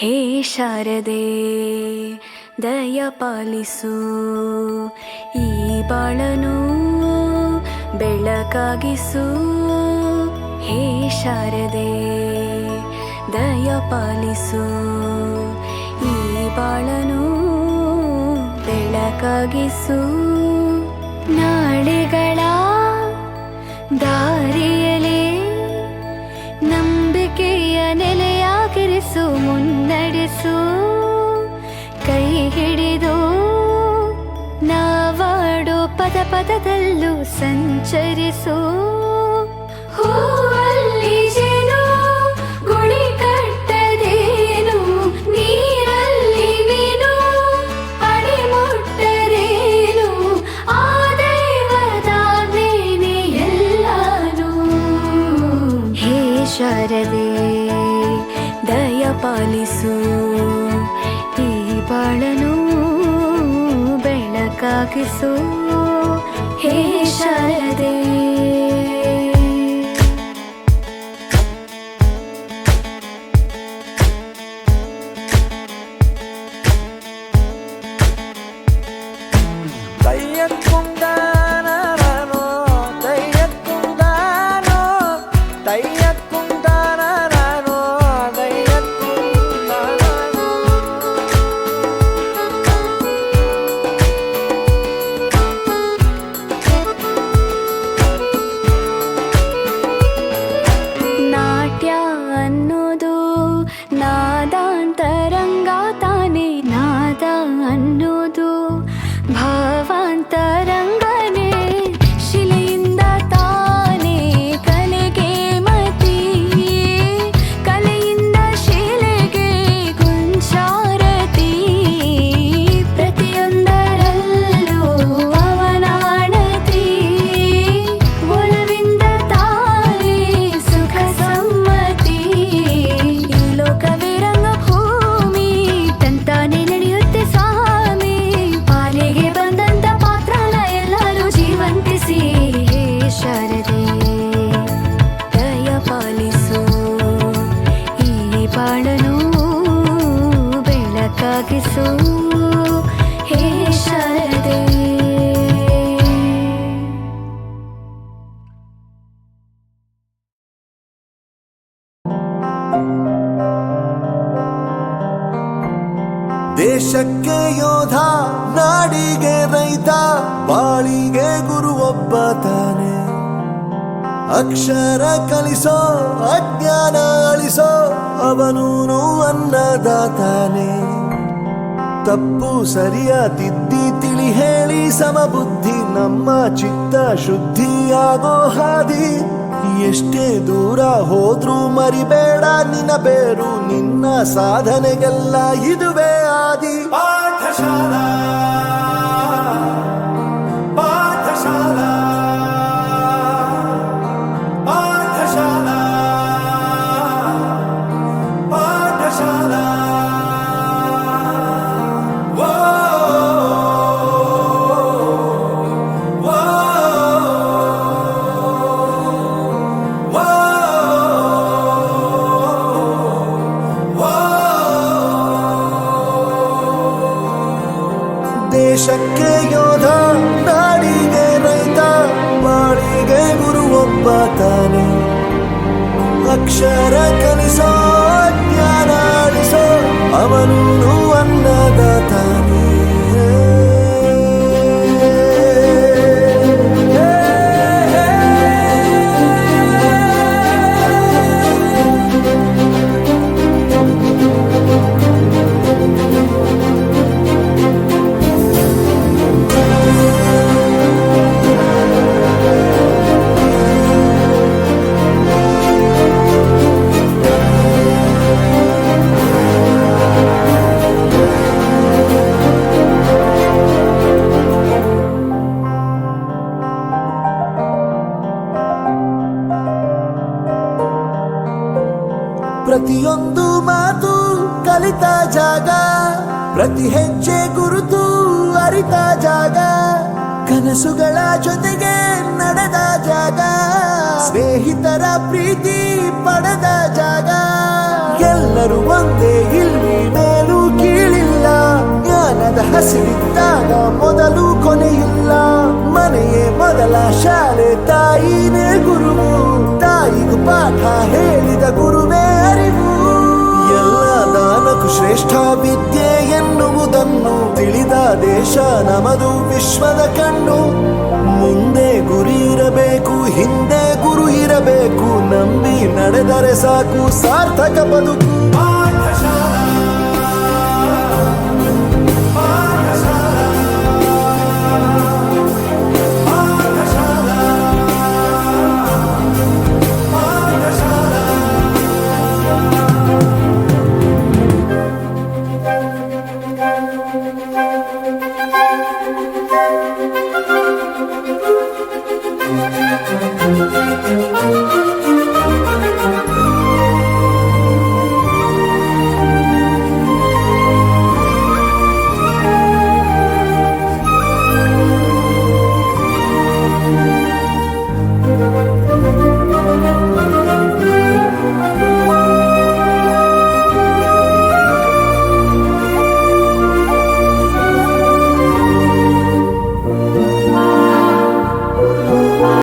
ಹೇ ಶಾರದೆ ದಯ ಪಾಲಿಸು, ಈ ಬಾಳನು ಬೆಳಕಾಗಿಸು. ಹೇ ಶಾರದೆ ದಯ ಪಾಲಿಸು, ಈ ಬಾಳನು ಬೆಳಕಾಗಿಸು. ನಾಳೆಗಳ ದಾರಿಯಲೇ ನಂಬಿಕೆಯ ನೆಲೆಯಾಗಿರಿಸು, ಮುನ್ನಡೆಸು. ಕೈ ಹಿಡಿದು ನಾವಾಡೋ ಪದ ಪದದಲ್ಲೂ ಸಂಚರಿಸು. ಹೂವಲ್ಲಿ ಜೇನು ಗುಳಿ ಕಟ್ಟದೇನು, ನೀರಲ್ಲಿ ಮೀನು ಅಡಿ ಮುಟ್ಟರೇನು, ಆ ದೈವದಾಜ್ಞೆನೇ ಎಲ್ಲಾನು. ಹೇ ಶಾರದೆ ದಯ ಪಾಲಿಸು, ಈ ಬಾಳನು ಬೆಳಕಾಗಿಸು. ಹೇ ಶಾರದೆ ನಾದಾಂತರಂಗ ತಾನೆ, ನಾದ ಅನ್ನೋದು ಭಾವಾಂತರಂಗನೇ. ಶಿಲೆಯಿಂದ ತಾನೇ ಕಲೆಗೆ ಮತಿ, ಕಲೆಯಿಂದ ಶಿಲೆಗೆ ಕುಂಚಾರತಿ. ಪ್ರತಿಯೊಂದರಲ್ಲೂ ಅವನಾಣತಿ, ಒಲವಿಂದ ತಾನೇ ಸುಖ ಸಮ್ಮತಿ. ಈ ಲೋಕವೇ ಶಾರದೆ ದಯ ಪಾಲಿಸು, ಈ ಬಾಳನು ಬೆಳಕಾಗಿಸು. ಹೇ ಶಾರದೆ ದೇಶಕ್ಕೆ ಯೋಧ, ನಾಡಿಗೆ ರೈತ, ಬಾಳಿಗೆ ಗುರು ಒಬ್ಬ ತಾನೆ. ಅಕ್ಷರ ಕಲಿಸೋ, ಅಜ್ಞಾನ ಅಳಿಸೋ, ಅವನೂನು ಅನ್ನದಾತಾನೆ. ತಪ್ಪು ಸರಿಯ ತಿದ್ದಿ ತಿಳಿ ಹೇಳಿ ಸಮಬುದ್ಧಿ, ನಮ್ಮ ಚಿತ್ತ ಶುದ್ಧಿಯಾಗೋ ಹಾದಿ. ಎಷ್ಟೇ ದೂರ ಹೋದ್ರೂ ಮರಿಬೇಡ ನಿನ್ನ ಬೇರು, ನಿನ್ನ ಸಾಧನೆಗೆಲ್ಲ ಇದುವೇ ಆದಿ. ಪಾಠಶಾಲಾ ಪಾಠಶಾಲಾ ಪಾಠಶಾಲಾ ಪಾಠಶಾಲಾ. ದೇಶಕ್ಕೆ ಯೋಧ, ನಾಡಿಗೆ ರೈತ, ಬಾಳಿಗೆ ಗುರು ಒಬ್ಬ ತಾನೆ. ಅಕ್ಷರ ಕಲಿಸೋ, ಜ್ಞಾನ ಅಳಿಸೋ, ಅವನೂನು ಅನ್ನದಾತಾನೆ. ಪ್ರತಿಯೊಂದು ಮಾತು ಕಲಿತ ಜಾಗ, ಪ್ರತಿ ಹೆಜ್ಜೆ ಗುರುತು ಅರಿತ ಜಾಗ. ಕನಸುಗಳ ಜೊತೆಗೆ ನಡೆದ ಜಾಗ, ಸ್ನೇಹಿತರ ಪ್ರೀತಿ ಪಡೆದ ಜಾಗ. ಎಲ್ಲರೂ ಒಂದೇ ಇಲ್ಲಿ ಹಸಿವಿದ್ದಾಗ ಮೊದಲು ಕೊನೆಯಿಲ್ಲ, ಮನೆಯೇ ಮೊದಲ ಶಾಲೆ, ತಾಯಿನೇ ಗುರುವು, ತಾಯಿಗೂ ಪಾಠ ಹೇಳಿದ ಗುರುವೇ ಅರಿವು. ಎಲ್ಲ ದಾನಕ್ಕೂ ಶ್ರೇಷ್ಠ ವಿದ್ಯೆ ಎನ್ನುವುದನ್ನು ತಿಳಿದ ದೇಶ ನಮದು ವಿಶ್ವದ ಕಣ್ಣು. ಮುಂದೆ ಗುರಿ ಇರಬೇಕು, ಹಿಂದೆ ಗುರು ಇರಬೇಕು, ನಂಬಿ ನಡೆದರೆ ಸಾಕು ಸಾರ್ಥಕ ಬದುಕು.